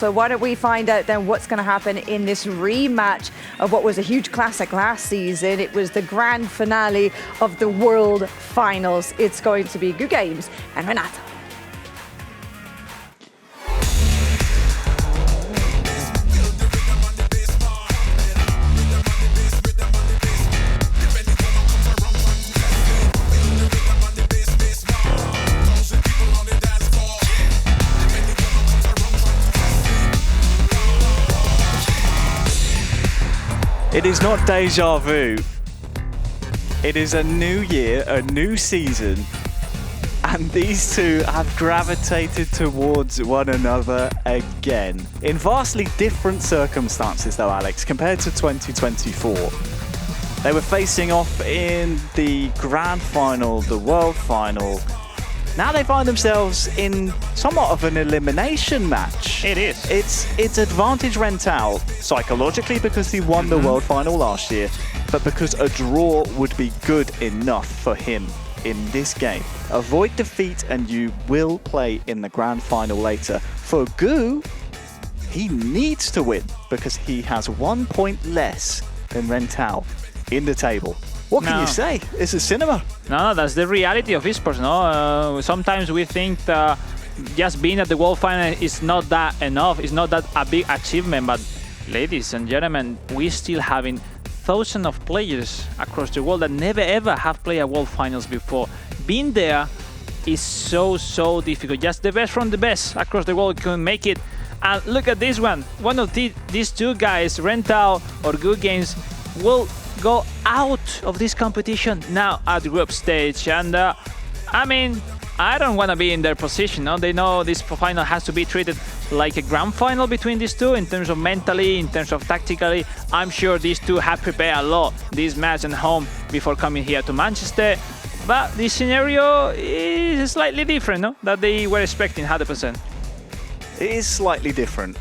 So why don't we find out then what's going to happen in this rematch of what was a huge classic last season. It was the grand finale of the World Finals. It's going to be Good Games and Rentao. It is not deja vu. It is a new year, a new season, and these two have gravitated towards one another again. In vastly different circumstances though, Alex, compared to 2024. They were facing off in the grand final, the world final. Now they find themselves in somewhat of an elimination match. It is. It's advantage Rentao psychologically because he won the world final last year, but because a draw would be good enough for him in this game. Avoid defeat and you will play in the grand final later. For Gu, he needs to win because he has 1 point less than Rentao in the table. What can you say? It's a cinema. No, that's the reality of esports. No, sometimes we think just being at the world final is not that enough. It's not that a big achievement. But ladies and gentlemen, we still having thousands of players across the world that never ever have played at world finals before. Being there is so difficult. Just the best from the best across the world can make it. And look at this one. One of these two guys, Rentao or Good Games, will go out of this competition now at the group stage. And I mean, I don't want to be in their position. No? They know this final has to be treated like a grand final between these two in terms of mentally, in terms of tactically. I'm sure these two have prepared a lot this match at home before coming here to Manchester. But this scenario is slightly different, no? That they were expecting 100%. It is slightly different.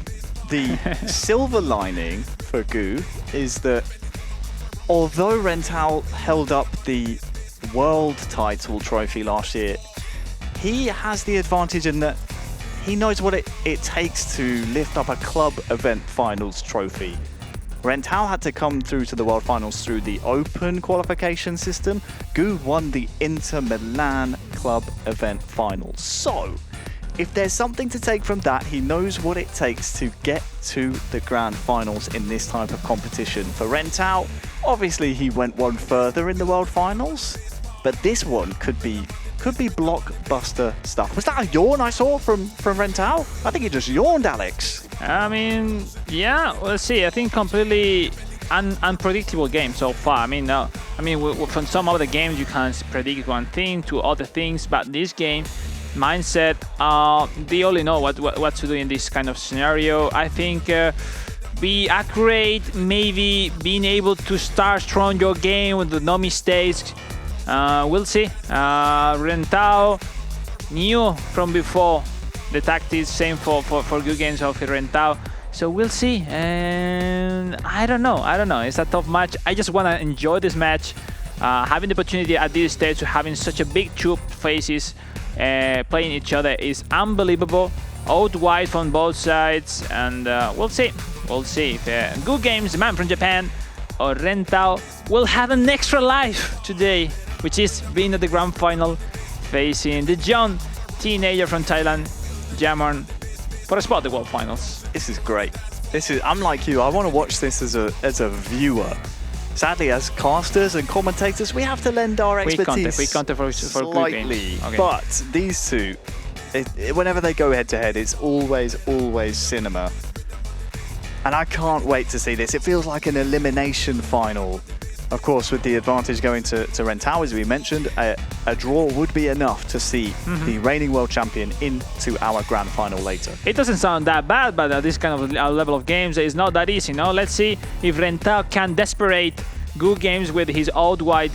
The silver lining for Gu is that although Rentao held up the world title trophy last year, he has the advantage in that he knows what it takes to lift up a club event finals trophy. Rentao had to come through to the world finals through the open qualification system. Gu won the Inter Milan club event finals. So, if there's something to take from that, he knows what it takes to get to the grand finals in this type of competition. For Rentao, obviously he went one further in the world finals, but this one could be blockbuster stuff. Was that a yawn I saw from Rentao? I think he just yawned, Alex. I mean, yeah, we'll see. I think completely unpredictable game so far. I mean, from some other games you can predict one thing to other things, but this game, mindset, they only know what to do in this kind of scenario. I think be accurate, maybe being able to start strong your game with no mistakes. We'll see. Rentao knew from before the tactics, same for Good Games of Rentao. So we'll see. And I don't know. It's a tough match. I just want to enjoy this match. Having the opportunity at this stage to having such a big two faces playing each other is unbelievable. Out wide from both sides, and we'll see. We'll see if Good Games, the man from Japan, or Rentao will have an extra life today, which is being at the grand final, facing the young teenager from Thailand, Jamon, for a spot at the world finals. This is great. I'm like you. I want to watch this as a viewer. Sadly, as casters and commentators, we have to lend our expertise quick counter for slightly. Good Games. Okay. But these two, whenever they go head-to-head, it's always cinema. And I can't wait to see this. It feels like an elimination final. Of course, with the advantage going to Rentao, as we mentioned, a draw would be enough to see the reigning world champion into our grand final later. It doesn't sound that bad, but at this kind of level of games, it's not that easy. No? Let's see if Rentao can desperate Good Games with his out-wide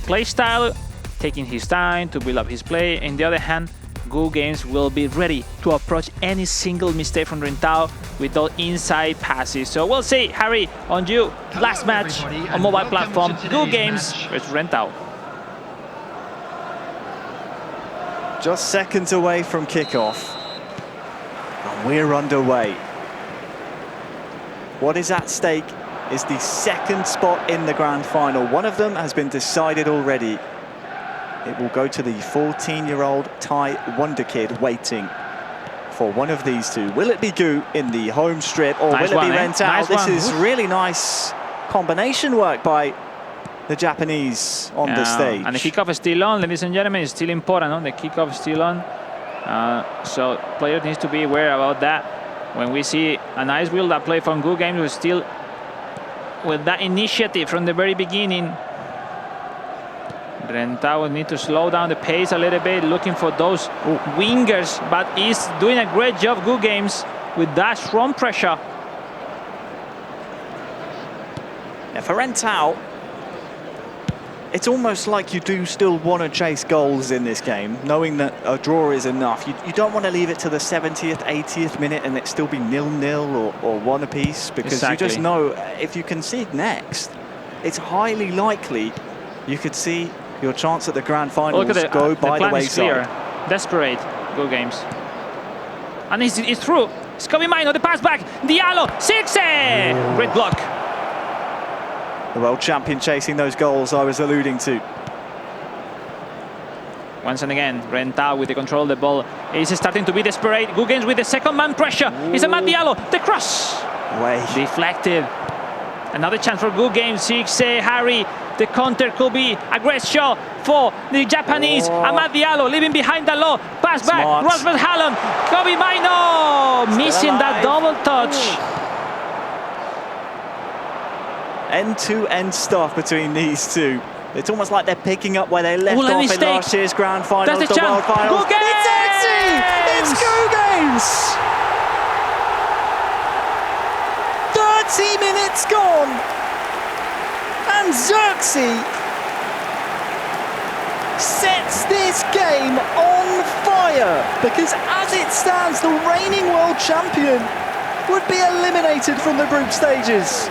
play style, taking his time to build up his play. On the other hand, Good Games will be ready to approach any single mistake from Rentao with those inside passes. So we'll see. Harry, on you. Last match on mobile platform. Good Games versus Rentao. Just seconds away from kickoff. And we're underway. What is at stake is the second spot in the grand final. One of them has been decided already. It will go to the 14-year-old Thai wonder kid waiting for one of these two. Will it be Gu in the home strip, or will it be Rentao? This is really nice combination work by the Japanese on the stage. And the kickoff is still on, ladies and gentlemen. It's still important, no? The kickoff is still on. So players need to be aware about that. When we see a nice build-up play from Gu Games, we're still with that initiative from the very beginning. Rentao will need to slow down the pace a little bit, looking for those wingers, but he's doing a great job, Gu Games, with that strong pressure. Yeah, for Rentao, it's almost like you do still want to chase goals in this game, knowing that a draw is enough. You don't want to leave it to the 70th, 80th minute and it still be 0-0 or one apiece, because you just know if you concede next, it's highly likely you could see your chance at the grand finals go by the wayside. Desperate, Gu Games. And it's through. Scobie Minor, the pass back. Diallo, 6-0! Great block. The world champion chasing those goals I was alluding to. Once and again, Rentao with the control of the ball. He's starting to be desperate. Gu Games with the second man pressure. It's a Matt Diallo. The cross. Way. Deflected. Another chance for Gu Games. 6-0, Harry. The counter could be a great shot for the Japanese. Amad Diallo leaving behind the low. Pass back. Rosberg Hallam. Scobie Minor missing that double touch. End-to-end stuff between these two. It's almost like they're picking up where they left off in last year's grand finals, the world finals. It's Exi! It's Gu Games! 30 minutes gone! And Xerxes sets this game on fire, because as it stands, the reigning world champion would be eliminated from the group stages.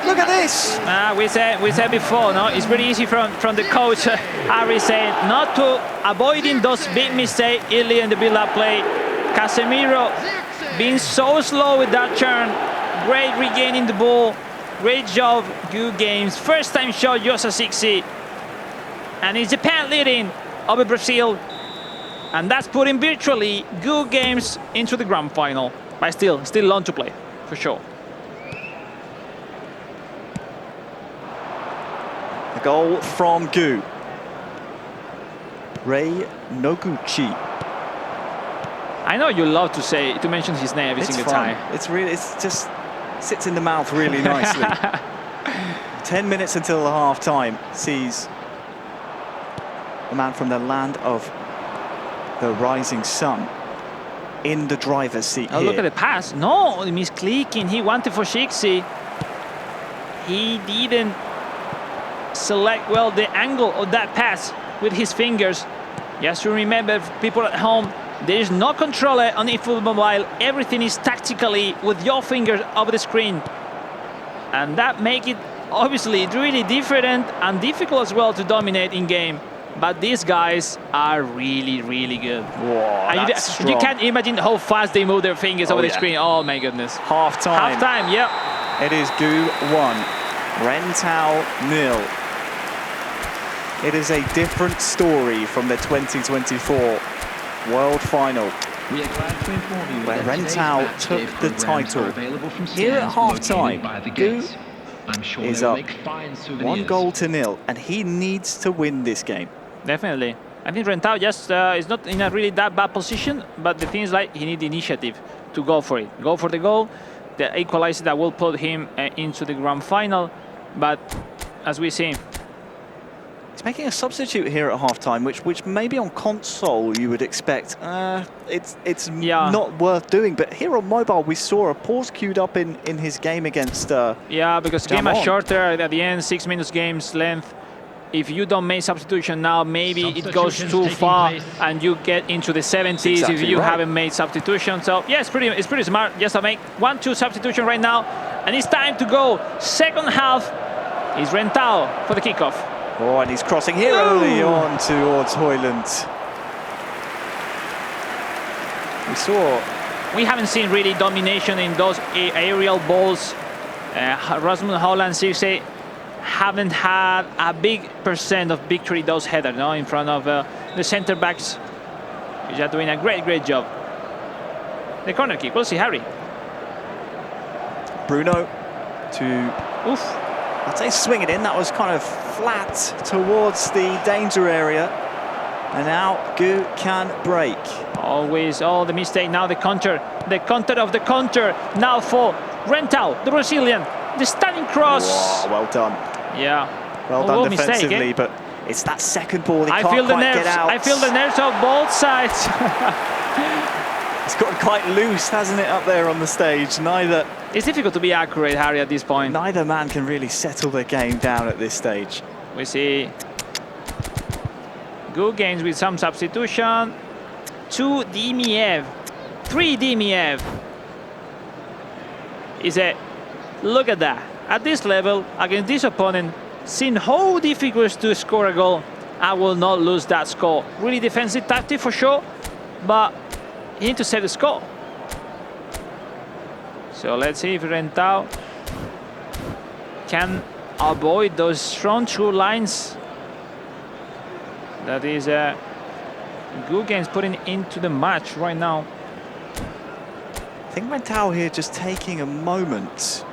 Look at this. We said before, no, it's very easy from the coach Harry saying not to avoiding those big mistakes early in the build-up play. Casemiro being so slow with that turn, great regaining the ball. Great job, Gu Games. First time shot, just a 6-0. And it's Japan leading over Brazil. And that's putting virtually Gu Games into the grand final. But still long to play, for sure. A goal from Gu. Rei Noguchi. I know you love to mention his name every single time. It's just sits in the mouth really nicely. 10 minutes until the half-time sees the man from the land of the rising sun in the driver's seat here. Look at the pass. No, misclicking. He wanted for Shixi. He didn't select well the angle of that pass with his fingers. Just to remember, people at home, there is no controller on eFootball Mobile. Everything is tactically with your fingers over the screen. And that makes it obviously really different and difficult as well to dominate in game. But these guys are really, really good. Whoa, you can't imagine how fast they move their fingers over the screen. Oh my goodness. Half-time. Half-time, yeah. It is Gu 1, Rentao 0. It is a different story from the 2024 World Final, where Rentao took the title. Here at half-time, Gu is up 1-0, and he needs to win this game. Definitely. I think Rentao just is not in a really that bad position, but the thing is, like, he needs initiative to go for it. Go for the goal, the equalizer that will put him into the grand final. But as we see, he's making a substitute here at half-time, which maybe on console you would expect it's not worth doing. But here on mobile, we saw a pause queued up in his game against because the game is shorter at the end, 6 minutes game's length. If you don't make substitution now, maybe it goes too far and you get into the 70s if you haven't made substitution. So yeah, it's pretty smart just to make 1-2 substitution right now. And it's time to go. Second half is Rentao for the kickoff. Oh, and he's crossing here early on towards Hoyland. We saw we haven't seen really domination in those aerial balls. Rasmus Holland 6A haven't had a big percent of victory those headers, no, in front of the center backs, which are doing a great job. The corner kick, we'll see Harry. Bruno to, Oof. I'd say swing it in. That was kind of flat towards the danger area. And now Gu can break. Always, the mistake. Now the counter of the counter. Now for Rentao, the Brazilian, the stunning cross. Whoa, well done. Yeah. Well done mistake, defensively, but it's that second ball he I can't feel the quite nerves. get out. I feel the nerves of both sides. It's gotten quite loose, hasn't it, up there on the stage? It's difficult to be accurate, Harry, at this point. Neither man can really settle the game down at this stage. We see good games with some substitution. 2 Demiev, 3 Demiev. Look at that. At this level, against this opponent, seeing how difficult it is to score a goal, I will not lose that score. Really defensive tactic for sure, but you need to save the score. So let's see if Rentao can avoid those strong through lines. That is good games putting into the match right now. I think Rentao here just taking a moment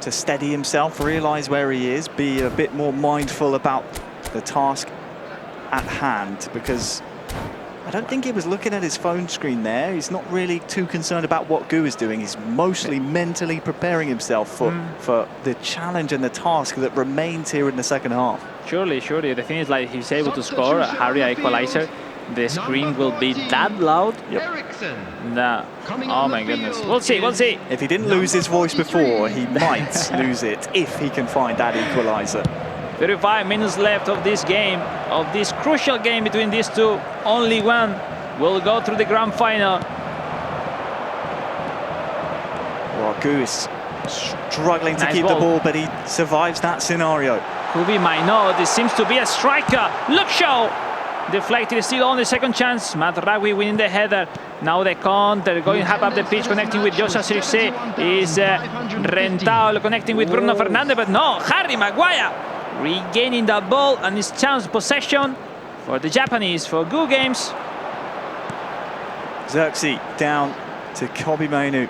to steady himself, realise where he is, be a bit more mindful about the task at hand, because I don't think he was looking at his phone screen there. He's not really too concerned about what Gu is doing. He's mostly mentally preparing himself for the challenge and the task that remains here in the second half. Surely. The thing is, like, he's able to score Harry equalizer. The screen will be that loud. Nah. Oh my goodness. We'll see. If he didn't lose his voice before, he might lose it if he can find that equalizer. 35 minutes left of this game, of this crucial game between these two. Only one will go through the grand final. Well, Gu is struggling to keep the ball, but he survives that scenario. Kubi might know this seems to be a striker. Look, show! Deflected, still on the second chance. Matt Ragui winning the header. Now the counter, going half up the pitch, connecting with Joshua Sirse. Is Rentao connecting with Bruno Fernandes, but no, Harry Maguire regaining that ball and his chance possession for the Japanese for good games. Xerxes down to Kobe Mainu.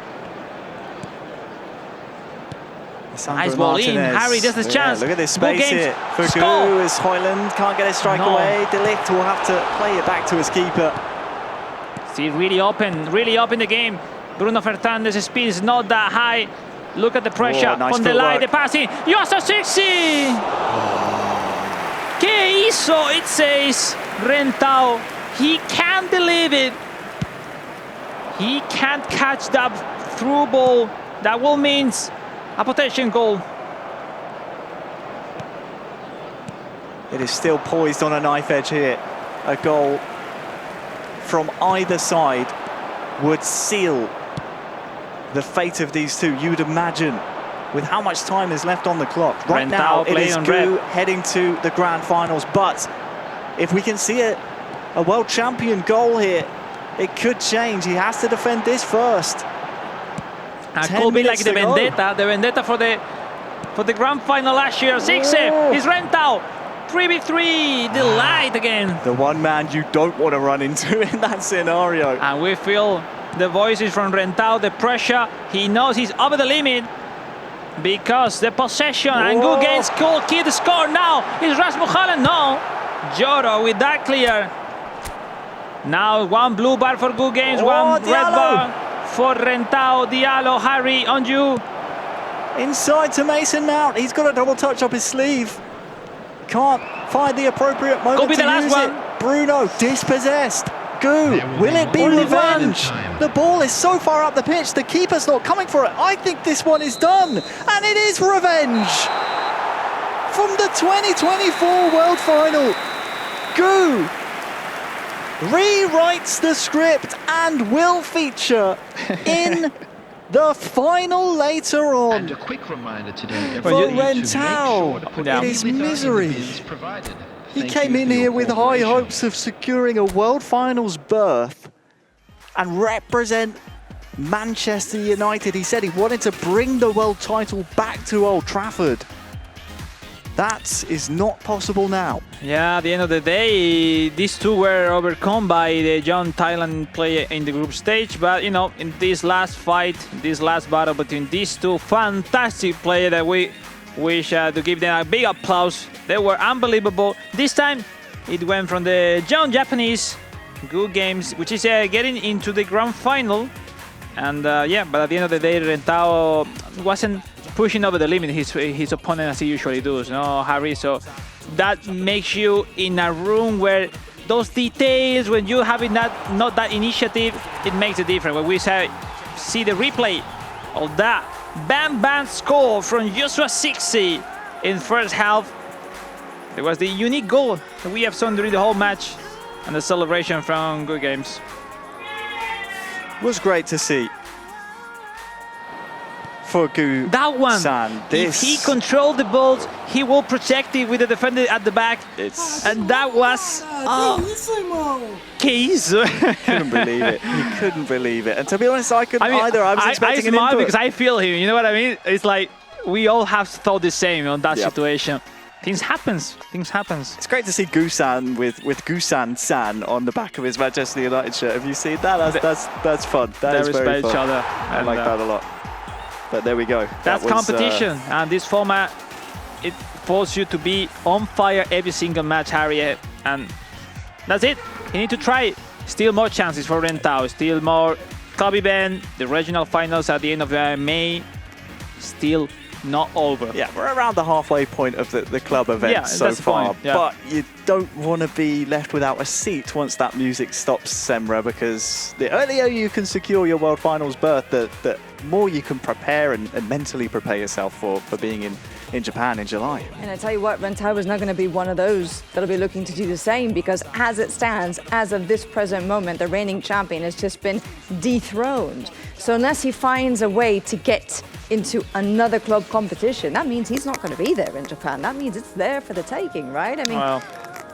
Nice ball in, Harry, there's the chance. Look at this space here for Gu as Højlund can't get his strike away. De Ligt will have to play it back to his keeper. See, really open the game. Bruno Fernandes' speed is not that high. Look at the pressure nice on the line, the passing. Joshua Sirse! ¿Qué hizo? It says Rentao. He can't believe it. He can't catch that through ball. That will mean a potential goal. It is still poised on a knife edge here. A goal from either side would seal the fate of these two, you'd imagine, with how much time is left on the clock. Right now, it is Gu heading to the grand finals, but if we can see a world champion goal here, it could change. He has to defend this first. It could be like the vendetta for the grand final last year. 6-0 is Rentao. 3v3, the light again. The one man you don't want to run into in that scenario. And we feel the voices from Rentao, the pressure. He knows he's over the limit because the possession and good games could keep the score. Now is Rasmus Holland. No, Joro with that clear. Now one blue bar for good games, one red bar for Rentao. Diallo, Harry, on you. Inside to Mason Mount. He's got a double touch up his sleeve. Can't find the appropriate moment to use it. Bruno dispossessed. Gu, will it be revenge? The ball is so far up the pitch, the keeper's not coming for it. I think this one is done, and it is revenge from the 2024 World Final. Gu rewrites the script and will feature in the final later on. And a quick reminder today, for Rentao, it is misery. He came in here with high hopes of securing a World Finals berth, and represent Manchester United. He said he wanted to bring the world title back to Old Trafford. That is not possible now. Yeah, at the end of the day, these two were overcome by the young Thailand player in the group stage. But, you know, in this last fight, this last battle between these two fantastic players that we wish to give them a big applause. They were unbelievable. This time, it went from the young Japanese, Good Games, which is getting into the grand final. And, yeah, but at the end of the day, Rentao wasn't pushing over the limit his opponent as he usually does, no, Harry. So that makes you in a room where those details, when you have not that initiative, it makes a difference. When we see the replay of that bam score from Joshua 60 in first half, it was the unique goal that we have seen during the whole match, and the celebration from Good Games was great to see. For Gu that one, San, if he controlled the balls, he will protect it with the defender at the back. And that was keys. Couldn't believe it. He couldn't believe it. And to be honest, I couldn't either. I was expecting an smile input. because I feel him. You know what I mean? It's like we all have thought the same on that situation. Things happens. It's great to see Gusan with Gusan-san on the back of his Manchester United shirt. Have you seen that? That's fun. That is very fun. Each other. I like that a lot. But there we go. That's competition, and this format, it forces you to be on fire every single match, Harry, and that's it. You need to try it. Still more chances for Rentao, still more club event, the regional finals at the end of May, still not over. Yeah, we're around the halfway point of the club event so far, but you don't want to be left without a seat once that music stops, Semra, because the earlier you can secure your World Finals berth, the more you can prepare and mentally prepare yourself for being in Japan in July. And I tell you what, Rentao is not going to be one of those that'll be looking to do the same, because as it stands, as of this present moment, the reigning champion has just been dethroned. So unless he finds a way to get into another club competition, that means he's not going to be there in Japan. That means it's there for the taking, right? I mean,